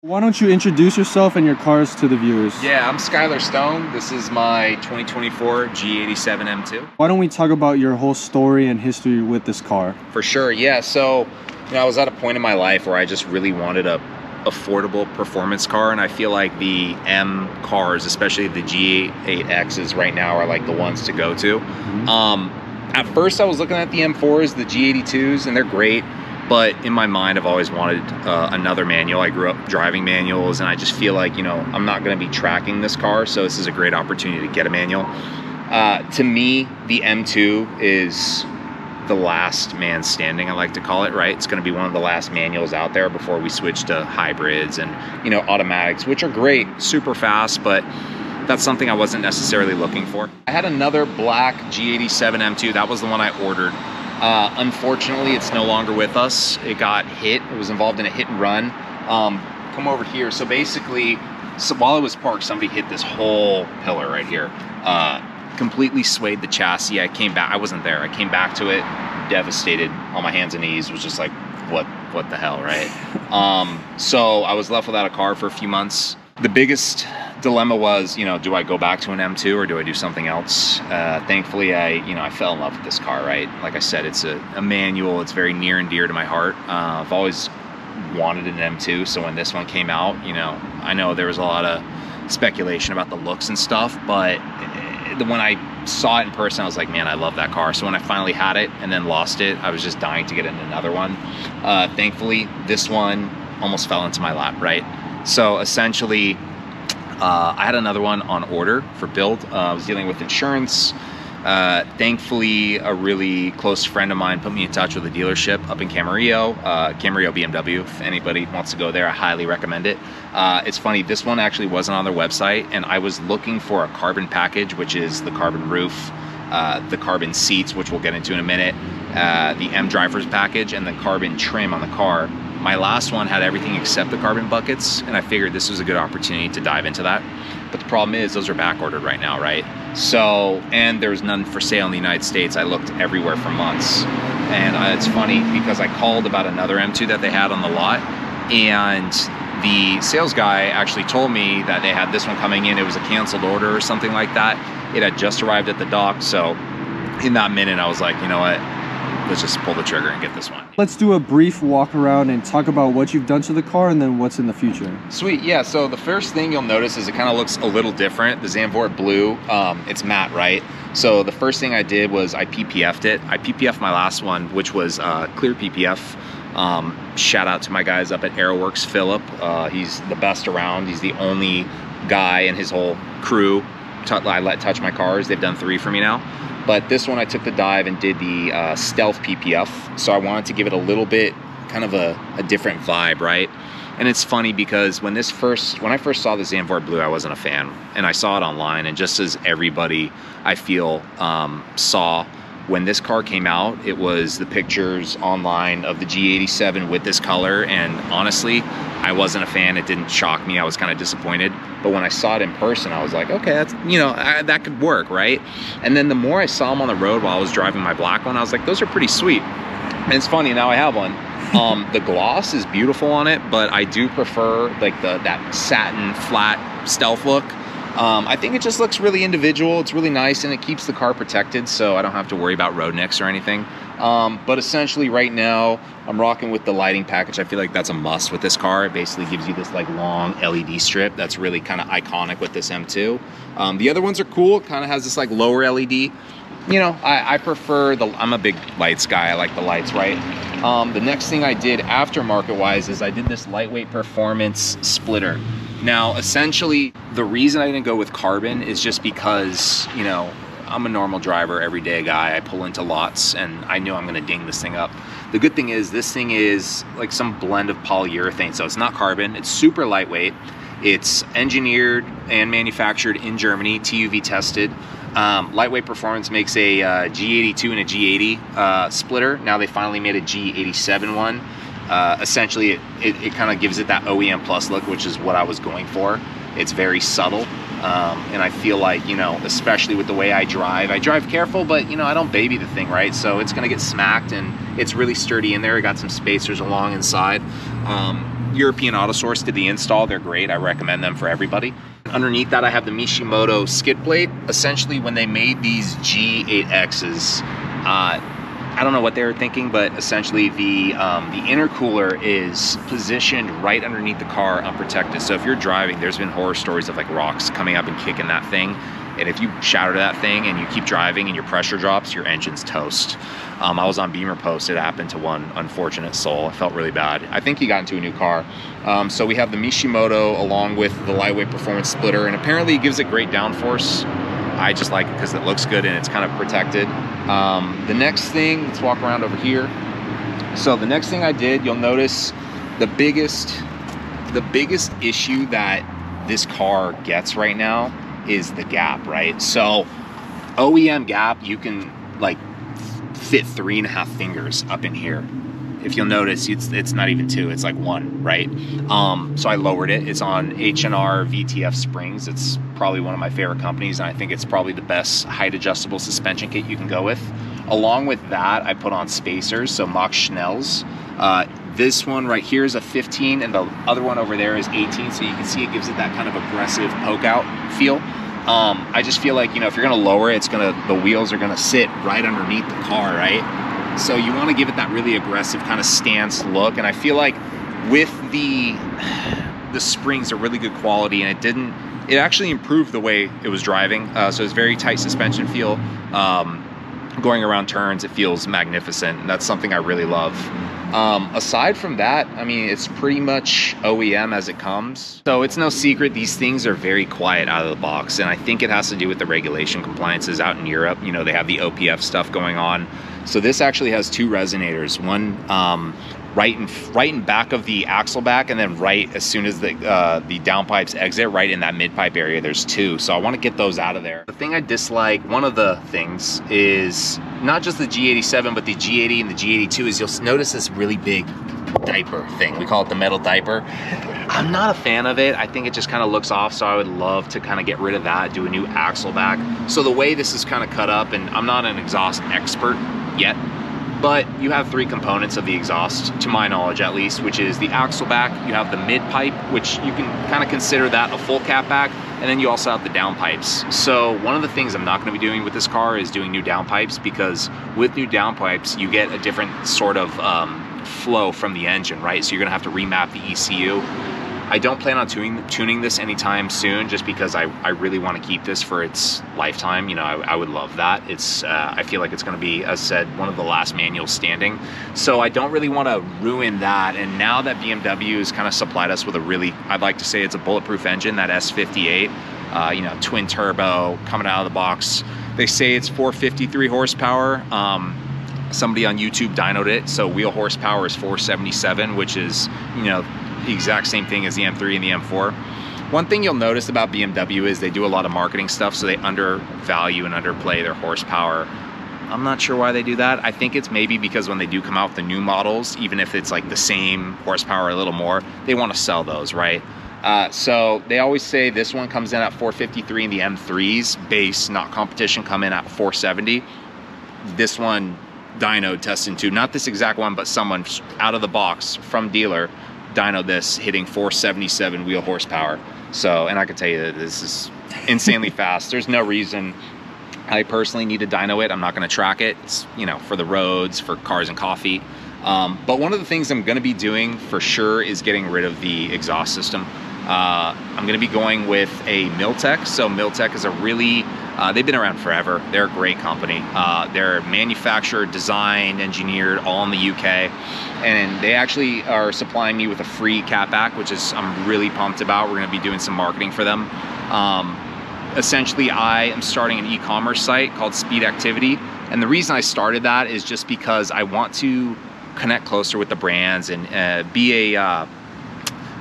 Why don't you introduce yourself and your cars to the viewers? Yeah, I'm Skylar Stone. This is my 2024 G87 M2. Why don't we talk about your whole story and history with this car? For sure, yeah. So, I was at a point in my life where I just really wanted a affordable performance car, and I feel like the M cars, especially the G8Xs right now, are like the ones to go to. At first I was looking at the M4s, the G82s, and they're great. But in my mind, I've always wanted another manual. I grew up driving manuals, and I just feel like, I'm not going to be tracking this car, so this is a great opportunity to get a manual. To me, the M2 is the last man standing, I like to call it, right? It's going to be one of the last manuals out there before we switch to hybrids and, automatics, which are great, super fast, but that's something I wasn't necessarily looking for. I had another black G87 M2. That was the one I ordered. Unfortunately, it's no longer with us. It got hit. It was involved in a hit and run. Come over here. So basically, while it was parked, somebody hit this whole pillar right here. Completely swayed the chassis. I came back. I wasn't there. I came back to it, devastated on my hands and knees. Was just like, what the hell, right? So I was left without a car for a few months. The biggest dilemma was, do I go back to an M2 or do I do something else? Thankfully, I fell in love with this car, right? Like I said, it's a manual. It's very near and dear to my heart. I've always wanted an M2, so when this one came out, I know there was a lot of speculation about the looks and stuff, but when I saw it in person, I was like, man, I love that car. So when I finally had it and then lost it, I was just dying to get in another one. Thankfully, this one almost fell into my lap, right? So essentially, I had another one on order for build. I was dealing with insurance. Thankfully, a really close friend of mine put me in touch with a dealership up in Camarillo, Camarillo BMW. If anybody wants to go there, I highly recommend it. It's funny, this one actually wasn't on their website, and I was looking for a carbon package, which is the carbon roof, the carbon seats, which we'll get into in a minute, the M driver's package, and the carbon trim on the car. My last one had everything except the carbon buckets, and I figured this was a good opportunity to dive into that. But the problem is those are back ordered right now, right? So, and there's none for sale in the United States. I looked everywhere for months. And it's funny because I called about another M2 that they had on the lot, and the sales guy actually told me that they had this one coming in. It was a canceled order or something like that. It had just arrived at the dock. So in that minute, I was like, you know what? Let's just pull the trigger and get this one. Let's do a brief walk around and talk about what you've done to the car and then what's in the future. Sweet, yeah. So the first thing you'll notice is it kind of looks a little different. The Zandvoort blue, it's matte, right? So the first thing I did was I PPF'd it. I PPF'd my last one, which was clear PPF. Shout out to my guys up at Aeroworks, Philip. He's the best around. He's the only guy in his whole crew I let touch my cars. They've done 3 for me now. But this one I took the dive and did the stealth PPF. So I wanted to give it a little bit kind of a different vibe, right? And it's funny because when I first saw the Zandvoort blue, I wasn't a fan. And I saw it online, and just as everybody I feel saw, when this car came out, it was the pictures online of the G87 with this color, and honestly, I wasn't a fan. It didn't shock me. I was kind of disappointed. But when I saw it in person, I was like, okay, that's, that could work, right? And then the more I saw them on the road while I was driving my black one, I was like, those are pretty sweet. And it's funny, now I have one. The gloss is beautiful on it, but I do prefer like that satin flat stealth look. I think it just looks really individual. It's really nice, and it keeps the car protected, so I don't have to worry about road nicks or anything. But essentially right now I'm rocking with the lighting package. I feel like that's a must with this car. It basically gives you this like long LED strip that's really kind of iconic with this M2. The other ones are cool. It kind of has this like lower LED. I prefer I'm a big lights guy. I like the lights, right? The next thing I did aftermarket wise is I did this lightweight performance splitter. Now, essentially, the reason I didn't go with carbon is just because, I'm a normal driver, everyday guy. I pull into lots, and I knew I'm gonna ding this thing up. The good thing is this thing is like some blend of polyurethane, so it's not carbon. It's super lightweight. It's engineered and manufactured in Germany, TUV tested. Lightweight Performance makes a G82 and a G80 splitter. Now they finally made a G87 one. Essentially, it kind of gives it that OEM plus look, which is what I was going for. It's very subtle, and I feel like, especially with the way I drive careful, but, I don't baby the thing, right? So it's going to get smacked, and it's really sturdy in there. I got some spacers along inside. European Auto Source did the install. They're great. I recommend them for everybody. Underneath that, I have the Mishimoto skid plate. Essentially, when they made these G87s, I don't know what they were thinking, but essentially the intercooler is positioned right underneath the car unprotected. So if you're driving, there's been horror stories of like rocks coming up and kicking that thing. And if you shatter that thing and you keep driving and your pressure drops, your engine's toast. I was on Beamer Post. It happened to one unfortunate soul. I felt really bad. I think he got into a new car. So we have the Mishimoto along with the lightweight performance splitter, and apparently it gives it great downforce. I just like it because it looks good and it's kind of protected. The next thing, let's walk around over here. So the next thing I did, you'll notice the biggest issue that this car gets right now is the gap, right? So OEM gap, you can like fit 3.5 fingers up in here. If you'll notice, it's not even 2, it's like 1, right? So I lowered it. It's on H&R VTF springs. It's probably one of my favorite companies, and I think it's probably the best height adjustable suspension kit you can go with. Along with that, I put on spacers, so Mach Schnells. This one right here is a 15, and the other one over there is 18, so you can see it gives it that kind of aggressive poke out feel. I just feel like, you know, if you're gonna lower it, the wheels are gonna sit right underneath the car, right? So you want to give it that really aggressive kind of stance look, and I feel like with the springs are really good quality, and it actually improved the way it was driving. So it's very tight suspension feel. Going around turns, it feels magnificent, and that's something I really love. Aside from that, I mean, it's pretty much OEM as it comes. So it's no secret, these things are very quiet out of the box, and I think it has to do with the regulation compliances out in Europe. You know, they have the OPF stuff going on. So this actually has 2 resonators, one right in back of the axle back, and then right as soon as the downpipes exit, right in that mid-pipe area, there's 2. So I want to get those out of there. The thing I dislike, one of the things, is not just the G87, but the G80 and the G82, is you'll notice this really big diaper thing. We call it the metal diaper. I'm not a fan of it. I think it just kind of looks off, so I would love to kind of get rid of that, do a new axle back. So the way this is kind of cut up, and I'm not an exhaust expert yet, but you have 3 components of the exhaust, to my knowledge at least, which is the axle back, you have the mid pipe, which you can kind of consider that a full cap back, and then you also have the downpipes. So one of the things I'm not going to be doing with this car is doing new downpipes, because with new downpipes you get a different sort of flow from the engine, right? So you're gonna have to remap the ECU. I don't plan on tuning this anytime soon, just because I really want to keep this for its lifetime. You know, I would love that. It's I feel like it's going to be, as said, one of the last manuals standing. So I don't really want to ruin that. And now that BMW has kind of supplied us with a really, I'd like to say it's a bulletproof engine, that S58, you know, twin turbo coming out of the box. They say it's 453 horsepower. Somebody on YouTube dynoed it, so wheel horsepower is 477, which is, you know, the exact same thing as the M3 and the M4. One thing you'll notice about BMW is they do a lot of marketing stuff, so they undervalue and underplay their horsepower. I'm not sure why they do that. I think it's maybe because when they do come out with the new models, even if it's like the same horsepower, a little more, they want to sell those, right? So they always say this one comes in at 453 and the M3s base, not competition, come in at 470. This one dyno tested to, not this exact one, but someone out of the box from dealer dyno this, hitting 477 wheel horsepower. So, and I can tell you that this is insanely fast. There's no reason I personally need to dyno it. I'm not going to track it. It's, you know, for the roads, for cars and coffee. But one of the things I'm going to be doing for sure is getting rid of the exhaust system. I'm going to be going with a Miltech. So Miltech is a really, they've been around forever. They're a great company. They're manufactured, designed, engineered, all in the UK. And they actually are supplying me with a free catback, which is, I'm really pumped about. We're going to be doing some marketing for them. Essentially, I am starting an e-commerce site called Speed Activity. And the reason I started that is just because I want to connect closer with the brands and be a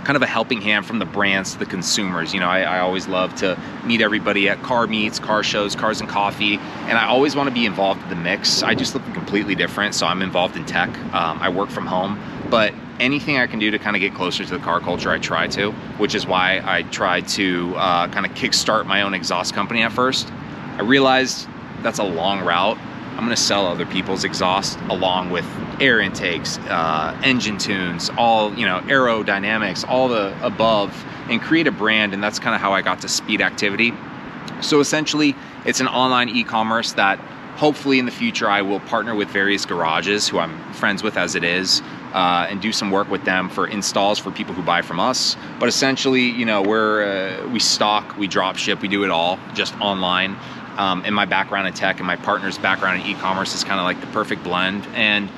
kind of a helping hand from the brands to the consumers. You know, I always love to meet everybody at car meets, car shows, cars and coffee, and I always want to be involved in the mix. I just look completely different, so I'm involved in tech. I work from home, but anything I can do to kind of get closer to the car culture, I try to, which is why I tried to kind of kickstart my own exhaust company at first. I realized that's a long route. I'm going to sell other people's exhaust along with air intakes, engine tunes, all, you know, aerodynamics, all the above, and create a brand. And that's kind of how I got to Speed Activity. So essentially, it's an online e-commerce that hopefully in the future I will partner with various garages who I'm friends with as it is, and do some work with them for installs for people who buy from us. But essentially, you know, we stock, we drop ship, we do it all just online. And my background in tech and my partner's background in e-commerce is kind of like the perfect blend. And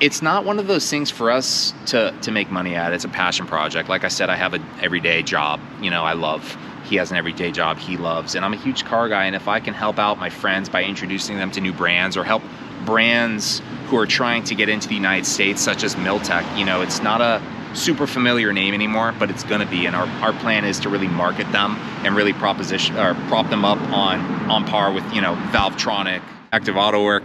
it's not one of those things for us to make money at. It's a passion project. Like I said, I have an everyday job, you know, I love. He has an everyday job he loves, and I'm a huge car guy, and if I can help out my friends by introducing them to new brands, or help brands who are trying to get into the United States, such as Miltech, you know, it's not a super familiar name anymore, but it's gonna be, and our plan is to really market them and really prop them up on par with, you know, Valvetronic, Active Auto Work,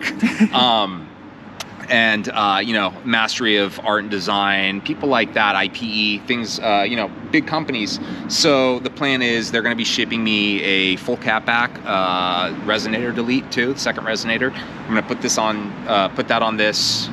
and you know, Mastery of Art and Design, people like that, IPE, things, you know, big companies. So the plan is they're going to be shipping me a full catback, resonator delete too, the second resonator. I'm going to put this on, put that on this.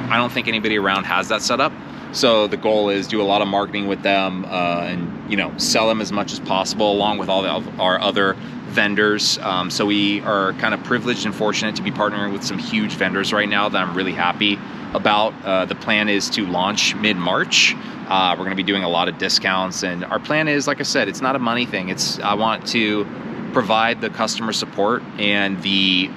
I don't think anybody around has that set up. So the goal is do a lot of marketing with them, and, you know, sell them as much as possible along with all our other vendors. So we are kind of privileged and fortunate to be partnering with some huge vendors right now that I'm really happy about. The plan is to launch mid-March. We're going to be doing a lot of discounts, and our plan is, like I said, it's not a money thing. I want to provide the customer support and the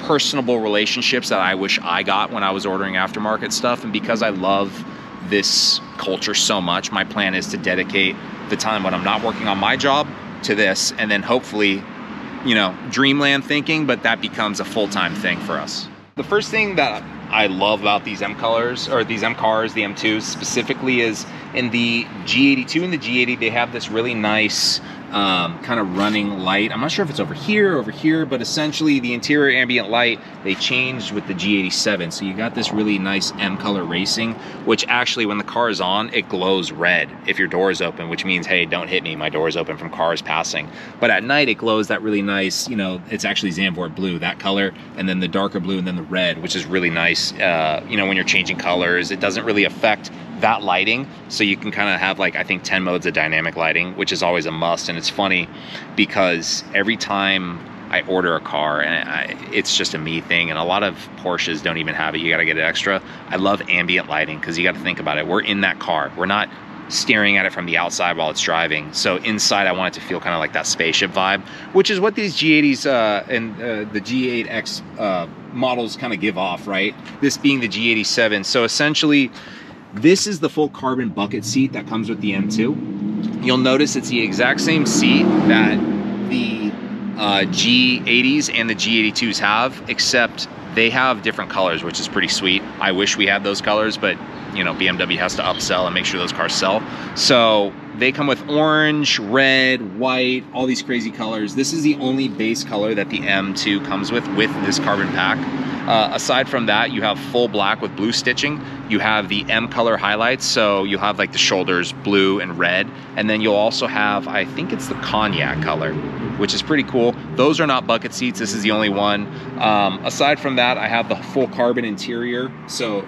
personable relationships that I wish I got when I was ordering aftermarket stuff. And because I love this culture so much, my plan is to dedicate the time when I'm not working on my job to this, and then hopefully, you know, dreamland thinking, but that becomes a full-time thing for us. The first thing that I love about these M colors, or these M cars, the M2s specifically, is in the G82 and the G80, they have this really nice kind of running light. I'm not sure if it's over here, but essentially the interior ambient light, they changed with the G87. So you got this really nice M color racing, which actually when the car is on, it glows red if your door is open, which means, hey, don't hit me, my door is open from cars passing. But at night it glows that really nice, you know, it's actually Zandvoort blue, that color, and then the darker blue, and then the red, which is really nice. You know, when you're changing colors, it doesn't really affect that lighting, so you can kind of have, like, I think 10 modes of dynamic lighting, which is always a must. And it's funny because every time I order a car, and it's just a me thing, and a lot of Porsches don't even have it, you got to get it extra. I love ambient lighting because you got to think about it, we're in that car, we're not staring at it from the outside while it's driving. So inside I want it to feel kind of like that spaceship vibe, which is what these G80s and the G8X models kind of give off, right? This being the G87. So essentially this is the full carbon bucket seat that comes with the M2. You'll notice it's the exact same seat that the G80s and the G82s have, except they have different colors, which is pretty sweet. I wish we had those colors, but you know, BMW has to upsell and make sure those cars sell. So they come with orange, red, white, all these crazy colors. This is the only base color that the M2 comes with this carbon pack. Aside from that, you have full black with blue stitching. You have the M color highlights, so you'll have like the shoulders blue and red, and then you'll also have, I think it's the cognac color, which is pretty cool. Those are not bucket seats, this is the only one. Aside from that, I have the full carbon interior, so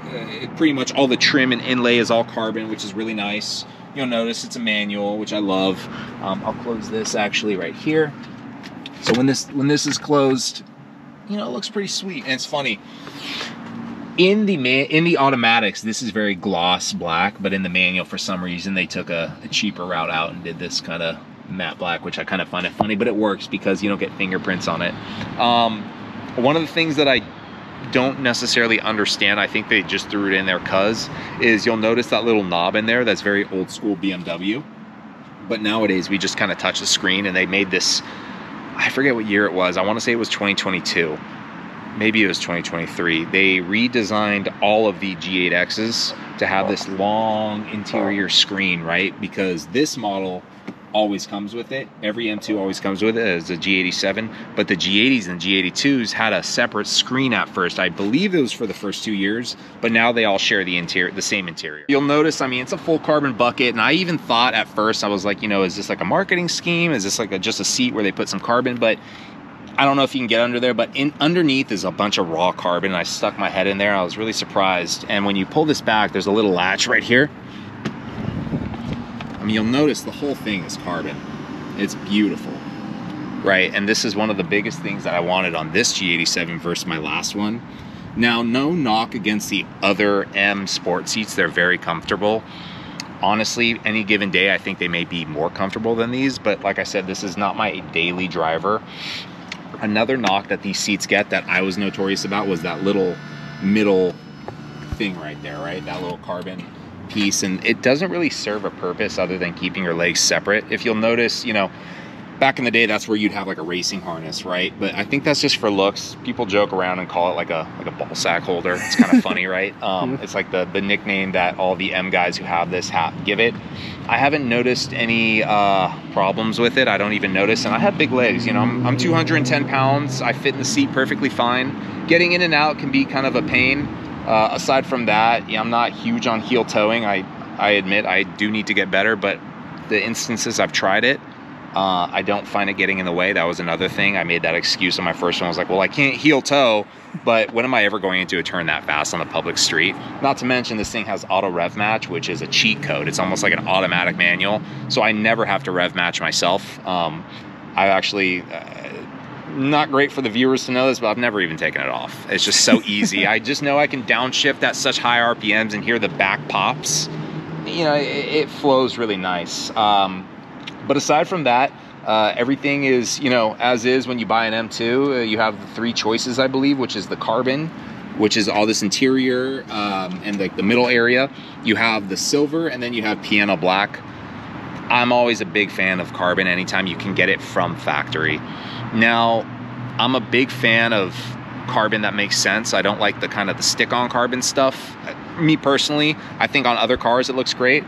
pretty much all the trim and inlay is all carbon, which is really nice. You'll notice it's a manual, which I love. I'll close this actually right here. So when this is closed, you know, it looks pretty sweet. And it's funny, in the automatics, this is very gloss black, but in the manual, for some reason, they took a cheaper route out and did this kind of matte black, which I kind of find it funny, but it works because you don't get fingerprints on it. One of the things that I don't necessarily understand, I think they just threw it in there is you'll notice that little knob in there that's very old school BMW, but nowadays we just kind of touch the screen, and they made this, I forget what year it was, I want to say it was 2022, maybe it was 2023. They redesigned all of the G8Xs to have this long interior screen, right? Because this model always comes with it. Every M2 always comes with it as a G87, but the G80s and G82s had a separate screen at first. I believe it was for the first 2 years, but now they all share the same interior. You'll notice, I mean, it's a full carbon bucket, and I even thought at first, I was like, you know, is this like a marketing scheme? Is this like just a seat where they put some carbon? But I don't know if you can get under there, but underneath is a bunch of raw carbon. And I stuck my head in there. I was really surprised. And when you pull this back, there's a little latch right here. I mean, you'll notice the whole thing is carbon. It's beautiful, right? And this is one of the biggest things that I wanted on this G87 versus my last one. Now, no knock against the other M sport seats. They're very comfortable. Honestly, any given day, I think they may be more comfortable than these. But like I said, this is not my daily driver. Another knock that these seats get that I was notorious about was that little middle thing right there, right? That little carbon piece. And it doesn't really serve a purpose other than keeping your legs separate. If you'll notice, you know, back in the day, that's where you'd have like a racing harness, right? But I think that's just for looks. People joke around and call it like a ball sack holder. It's kind of funny, right? It's like the nickname that all the M guys who have this give it. I haven't noticed any problems with it. I don't even notice, and I have big legs. You know, I'm 210 pounds. I fit in the seat perfectly fine. Getting in and out can be kind of a pain. Aside from that, yeah, I'm not huge on heel towing. I admit I do need to get better, but the instances I've tried it, I don't find it getting in the way. That was another thing. I made that excuse on my first one. I was like, well, I can't heel toe, but when am I ever going into a turn that fast on a public street? Not to mention this thing has auto rev match, which is a cheat code. It's almost like an automatic manual. So I never have to rev match myself. I actually, not great for the viewers to know this, but I've never even taken it off. It's just so easy. I just know I can downshift at such high RPMs and hear the back pops. You know, it flows really nice. But aside from that, everything is, you know, as is when you buy an M2. You have the 3 choices, I believe, which is the carbon, which is all this interior and like the middle area. You have the silver, and then you have piano black. I'm always a big fan of carbon anytime you can get it from factory. Now, I'm a big fan of carbon that makes sense. I don't like the kind of the stick-on carbon stuff. Me personally, I think on other cars it looks great.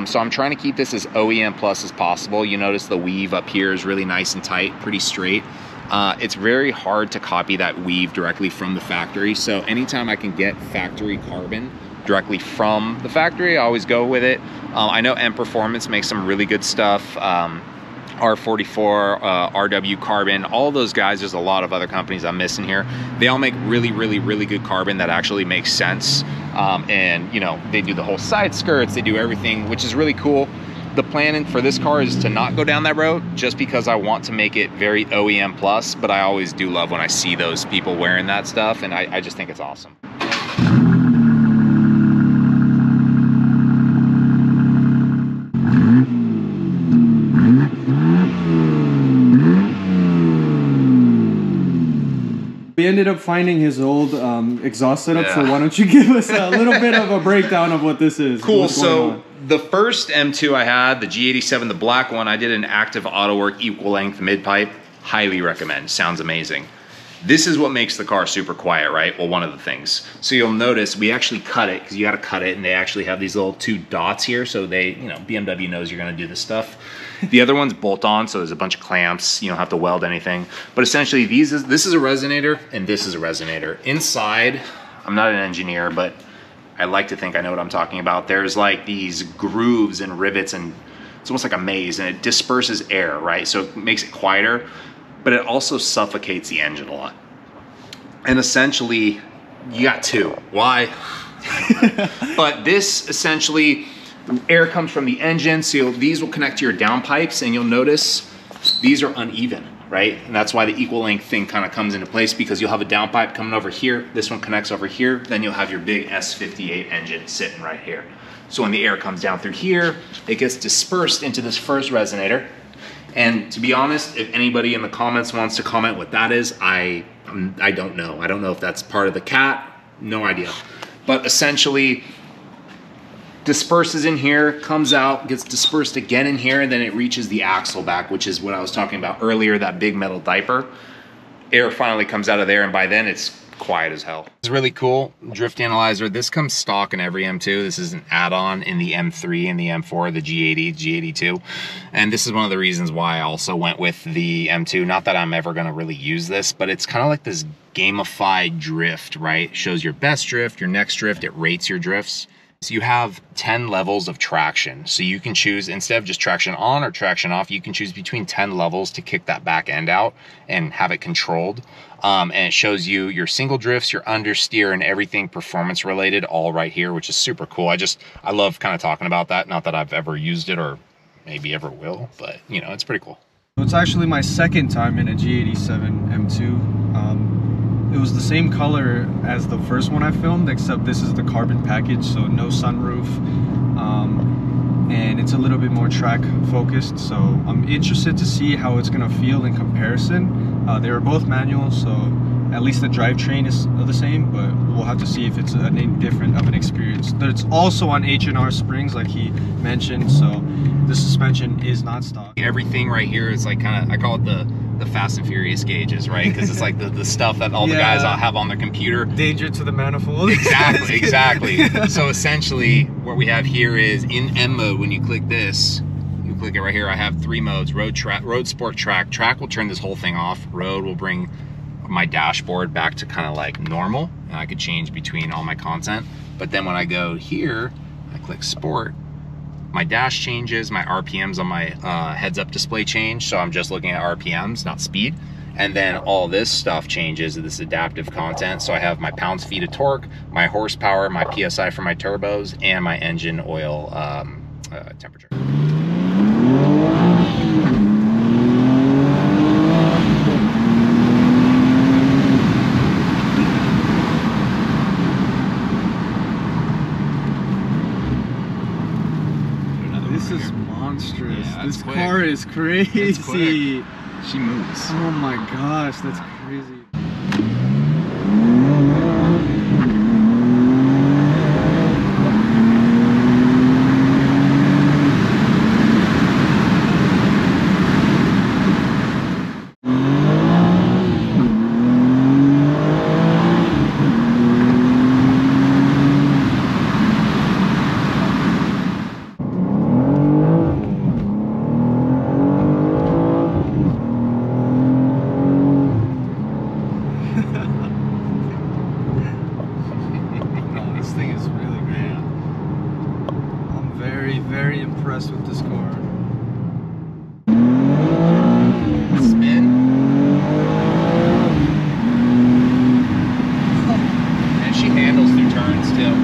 So I'm trying to keep this as OEM plus as possible. You notice the weave up here is really nice and tight, pretty straight. It's very hard to copy that weave directly from the factory. So anytime I can get factory carbon directly from the factory, I always go with it. I know M Performance makes some really good stuff. R44, RW Carbon, all those guys, there's a lot of other companies I'm missing here. They all make really, really, really good carbon that actually makes sense. And, you know, they do the whole side skirts, they do everything, which is really cool. The plan for this car is to not go down that road just because I want to make it very OEM plus, but I always do love when I see those people wearing that stuff, and I just think it's awesome. We ended up finding his old exhaust setup, so why don't you give us a little bit of a breakdown of what this is? Cool, so the first M2 I had, the G87, the black one, I did an active auto work equal length mid pipe. Highly recommend, sounds amazing. This is what makes the car super quiet, right? Well, one of the things. So you'll notice we actually cut it, because you gotta cut it, and they actually have these little 2 dots here, so they, you know, BMW knows you're gonna do this stuff. The other one's bolt on, so there's a bunch of clamps, you don't have to weld anything. But essentially this is a resonator, and this is a resonator. Inside, I'm not an engineer, but I like to think I know what I'm talking about. There's like these grooves and rivets, and it's almost like a maze, and it disperses air, right? So it makes it quieter, but it also suffocates the engine a lot. And essentially, you got 2. Why? But this essentially, air comes from the engine, so these will connect to your downpipes, and you'll notice these are uneven, right? And that's why the equal length thing kind of comes into place, because you'll have a downpipe coming over here, this one connects over here, then you'll have your big S58 engine sitting right here. So when the air comes down through here, it gets dispersed into this first resonator. And to be honest, if anybody in the comments wants to comment what that is, I don't know. I don't know if that's part of the cat, no idea. But essentially, disperses in here, comes out, gets dispersed again in here, and then it reaches the axle back, which is what I was talking about earlier, that big metal diaper. Air finally comes out of there, and by then it's quiet as hell. It's really cool. Drift analyzer. This comes stock in every M2. This is an add-on in the M3 and the M4, the G80, G82. And this is one of the reasons why I also went with the M2. Not that I'm ever going to really use this, but it's kind of like this gamified drift, right? It shows your best drift, your next drift, it rates your drifts. So you have 10 levels of traction. So you can choose, instead of just traction on or traction off, you can choose between 10 levels to kick that back end out and have it controlled. And it shows you your single drifts, your understeer, and everything performance related all right here, which is super cool. I love kind of talking about that. Not that I've ever used it or maybe ever will, but you know, it's pretty cool. It's actually my second time in a G87 M2. It was the same color as the first one I filmed, except this is the carbon package, so no sunroof, and it's a little bit more track focused, so I'm interested to see how it's gonna feel in comparison. They were both manual, so at least the drivetrain is the same, but we'll have to see if it's any different of an experience. But it's also on H&R springs, like he mentioned, so the suspension is not stock. Everything right here is like kind of, I call it the Fast and Furious gauges, right? Because it's like the stuff that all the guys have on their computer. Danger to the manifold. Exactly, exactly. So essentially what we have here is in M mode, when you click this, you click it right here, I have 3 modes: road, sport, track. Track will turn this whole thing off. Road will bring my dashboard back to kind of like normal, and I could change between all my content. But then when I go here, I click sport, my dash changes, my RPMs on my heads-up display change, so I'm just looking at RPMs, not speed. And then all this stuff changes, this adaptive content. So I have my pounds-feet of torque, my horsepower, my PSI for my turbos, and my engine oil temperature. This is monstrous. Yeah, this quick. car is crazy. She moves. Oh my gosh, that's crazy. Very impressed with this car. Spin. And she handles through turns too.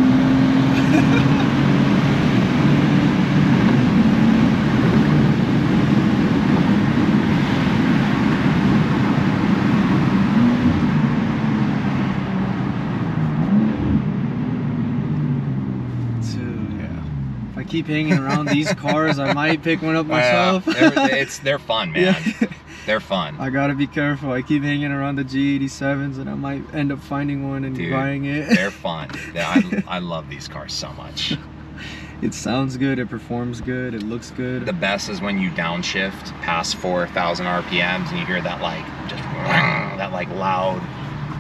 I keep hanging around these cars, I might pick one up myself. They're fun, man. Yeah. They're fun. I gotta be careful. I keep hanging around the G87s and I might end up finding one and buying it. They're fun. I love these cars so much. It sounds good, it performs good, it looks good. The best is when you downshift past 4,000 RPMs and you hear that like, just that like loud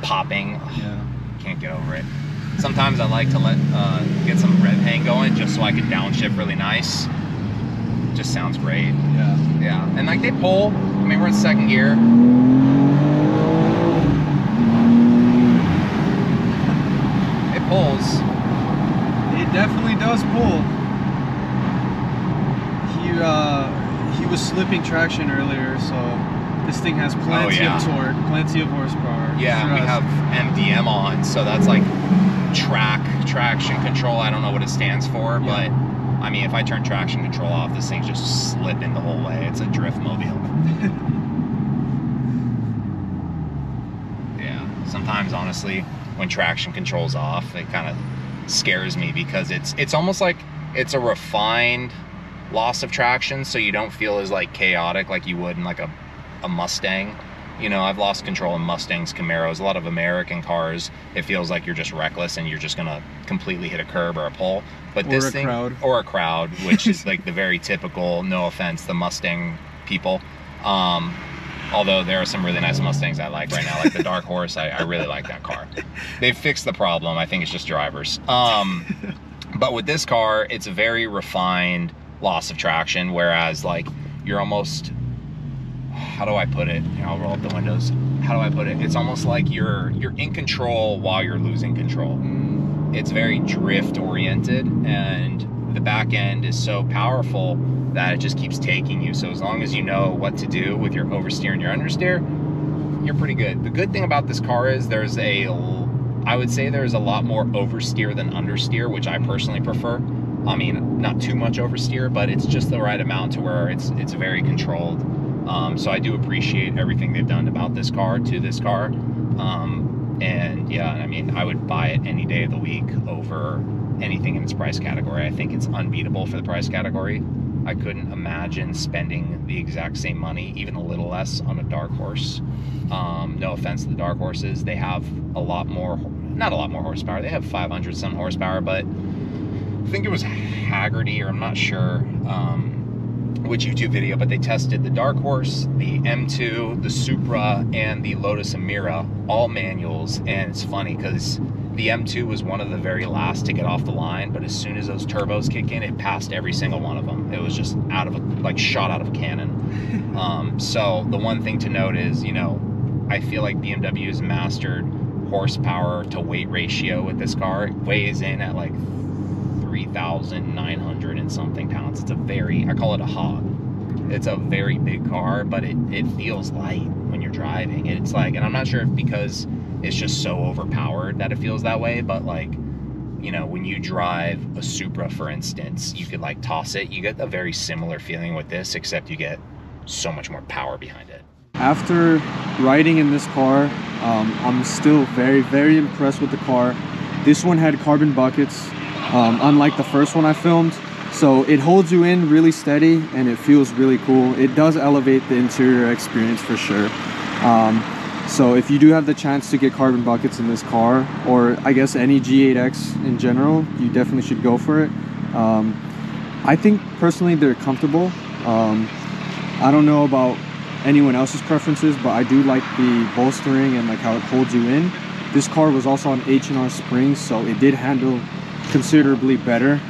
popping. Yeah. Can't get over it. Sometimes I like to get some rev hang going just so I can downshift really nice. Just sounds great. Yeah. Yeah. And like they pull. I mean, we're in second gear. It pulls. It definitely does pull. He was slipping traction earlier, so this thing has plenty of torque, plenty of horsepower. Yeah, we have MDM on, so that's like traction control. I don't know what it stands for, but I mean, if I turn traction control off, this thing's just slipping the whole way. It's a drift mobile. Yeah, sometimes honestly, when traction control's off, it kind of scares me because it's almost like it's a refined loss of traction, so you don't feel as like chaotic like you would in like a Mustang. You know, I've lost control in Mustangs, Camaros, a lot of American cars. It feels like you're just reckless and you're just gonna completely hit a curb or a pole. But this thing, or a crowd, which is like the very typical, no offense, the Mustang people. Although there are some really nice Mustangs I like right now, like the Dark Horse. I really like that car. They've fixed the problem. I think it's just drivers. But with this car, it's a very refined loss of traction, whereas like you're almost, how do I put it? Here, I'll roll up the windows. How do I put it? It's almost like you're in control while you're losing control. it's very drift oriented, and the back end is so powerful that it just keeps taking you. So as long as you know what to do with your oversteer and your understeer, you're pretty good. The good thing about this car is I would say there's a lot more oversteer than understeer, which I personally prefer. I mean, not too much oversteer, but it's just the right amount to where it's very controlled. So I do appreciate everything they've done about this car to this car. And yeah, I mean, I would buy it any day of the week over anything in its price category. I think it's unbeatable for the price category. I couldn't imagine spending the exact same money, even a little less, on a dark horse. No offense to the dark horses, they have a lot more, not a lot more horsepower, they have 500 some horsepower, but I think it was Haggerty, or I'm not sure which YouTube video, but they tested the dark horse, the M2, the Supra, and the Lotus Emira, all manuals. And it's funny because the M2 was one of the very last to get off the line, but as soon as those turbos kick in, it passed every single one of them. It was just like shot out of a cannon. So the one thing to note is, you know, I feel like BMW has mastered horsepower to weight ratio with this car. It weighs in at like 3,900 and something pounds. It's a very, I call it a hog. It's a very big car, but it feels light when you're driving. It's like, and I'm not sure if because it's just so overpowered that it feels that way, but like, you know, when you drive a Supra, for instance, you could like toss it. You get a very similar feeling with this, except you get so much more power behind it. After riding in this car, I'm still very, very impressed with the car. This one had carbon buckets, unlike the first one I filmed. So it holds you in really steady and it feels really cool. It does elevate the interior experience for sure. So if you do have the chance to get carbon buckets in this car, or I guess any G8X in general, you definitely should go for it. I think personally they're comfortable. I don't know about anyone else's preferences, but I do like the bolstering and like how it holds you in. This car was also on H&R springs, so it did handle considerably better.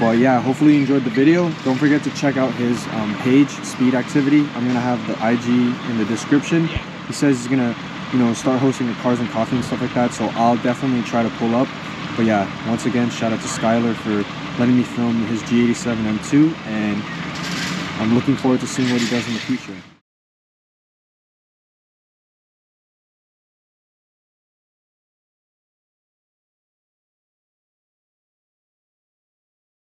But yeah, hopefully you enjoyed the video. Don't forget to check out his page, Speed Activity. I'm gonna have the IG in the description. He says he's gonna, you know, start hosting the Cars and Coffee and stuff like that, so I'll definitely try to pull up. But yeah, once again, shout out to Skylar for letting me film his G87 M2, and I'm looking forward to seeing what he does in the future.